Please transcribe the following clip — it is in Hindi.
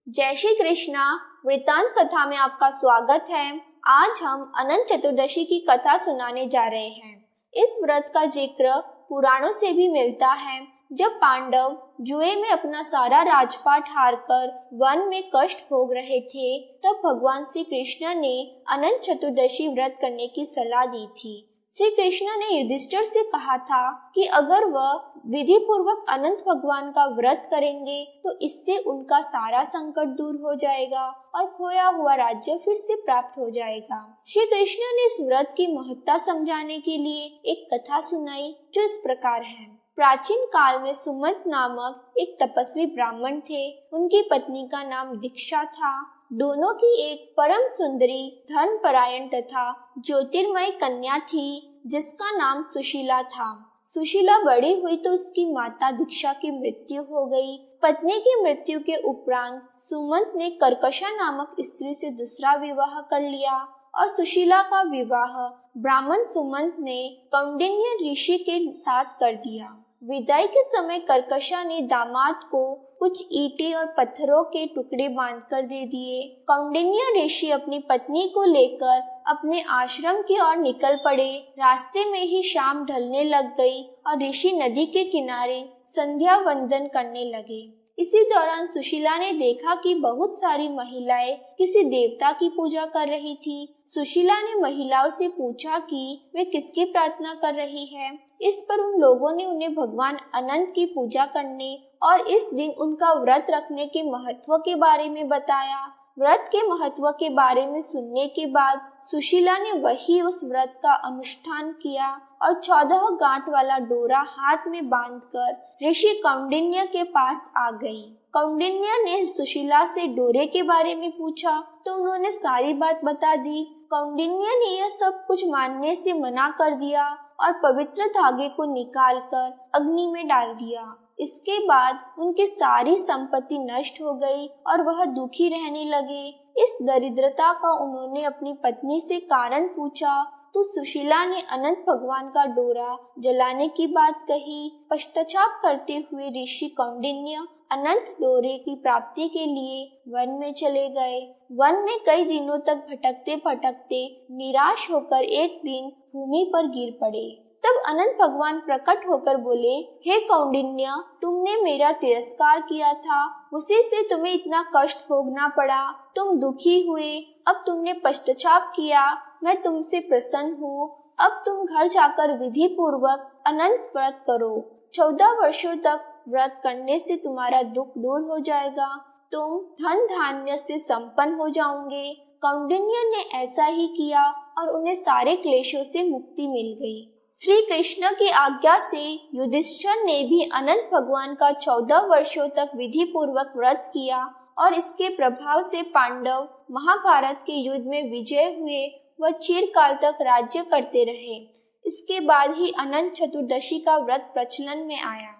जय श्री कृष्णा। वृतांत कथा में आपका स्वागत है। आज हम अनंत चतुर्दशी की कथा सुनाने जा रहे हैं। इस व्रत का जिक्र पुराणों से भी मिलता है। जब पांडव जुए में अपना सारा राजपाट हारकर वन में कष्ट भोग रहे थे, तब भगवान श्री कृष्ण ने अनंत चतुर्दशी व्रत करने की सलाह दी थी। श्री कृष्ण ने युधिष्ठिर से कहा था कि अगर वह विधि पूर्वक अनंत भगवान का व्रत करेंगे तो इससे उनका सारा संकट दूर हो जाएगा और खोया हुआ राज्य फिर से प्राप्त हो जाएगा। श्री कृष्ण ने इस व्रत की महत्ता समझाने के लिए एक कथा सुनाई जो इस प्रकार है। प्राचीन काल में सुमंत नामक एक तपस्वी ब्राह्मण थे। उनकी पत्नी का नाम दीक्षा था। दोनों की एक परम सुंदरी, धर्मपरायण तथा ज्योतिर्मय कन्या थी जिसका नाम सुशीला था। सुशीला बड़ी हुई तो उसकी माता दीक्षा की मृत्यु हो गई। पत्नी की मृत्यु के उपरांत सुमंत ने कर्कशा नामक स्त्री से दूसरा विवाह कर लिया और सुशीला का विवाह ब्राह्मण सुमंत ने कौंडिन्य ऋषि के साथ कर दिया। विदाई के समय कर्कशा ने दामाद को कुछ ईंटें और पत्थरों के टुकड़े बांधकर दे दिए। कौंडिन्य ऋषि अपनी पत्नी को लेकर अपने आश्रम की ओर निकल पड़े। रास्ते में ही शाम ढलने लग गई और ऋषि नदी के किनारे संध्या वंदन करने लगे। इसी दौरान सुशीला ने देखा कि बहुत सारी महिलाएं किसी देवता की पूजा कर रही थी। सुशीला ने महिलाओं से पूछा कि वे किसकी प्रार्थना कर रही है। इस पर उन लोगों ने उन्हें भगवान अनंत की पूजा करने और इस दिन उनका व्रत रखने के महत्व के बारे में बताया। व्रत के महत्व के बारे में सुनने के बाद सुशीला ने वही उस व्रत का अनुष्ठान किया और 14 गांठ वाला डोरा हाथ में बांधकर ऋषि कौंडिन्य के पास आ गई। कौंडिन्य ने सुशीला से डोरे के बारे में पूछा तो उन्होंने सारी बात बता दी। कौंडिन्य ने यह सब कुछ मानने से मना कर दिया और पवित्र धागे को निकालकर अग्नि में डाल दिया। इसके बाद उनकी सारी संपत्ति नष्ट हो गई और वह दुखी रहने लगे। इस दरिद्रता का उन्होंने अपनी पत्नी से कारण पूछा तो सुशीला ने अनंत भगवान का डोरा जलाने की बात कही। पश्चाताप करते हुए ऋषि कौंडिन्य अनंत डोरे की प्राप्ति के लिए वन में चले गए। वन में कई दिनों तक भटकते भटकते निराश होकर एक दिन भूमि पर गिर पड़े। तब अनंत भगवान प्रकट होकर बोले, हे कौंडिन्य, तुमने मेरा तिरस्कार किया था, उसी से तुम्हें इतना कष्ट भोगना पड़ा। तुम दुखी हुए, अब तुमने पश्चाताप किया, मैं तुमसे प्रसन्न हूँ। अब तुम घर जाकर विधि पूर्वक अनंत व्रत करो। 14 वर्षों तक व्रत करने से तुम्हारा दुख दूर हो जाएगा। तुम धन धान्य से संपन्न हो जाओगे। कौंडिन्य ने ऐसा ही किया और उन्हें सारे क्लेशों से मुक्ति मिल गई। श्री कृष्ण की आज्ञा से युधिष्ठिर ने भी अनंत भगवान का 14 वर्षों तक विधि पूर्वक व्रत किया और इसके प्रभाव से पांडव महाभारत के युद्ध में विजय हुए व चिरकाल तक राज्य करते रहे। इसके बाद ही अनंत चतुर्दशी का व्रत प्रचलन में आया।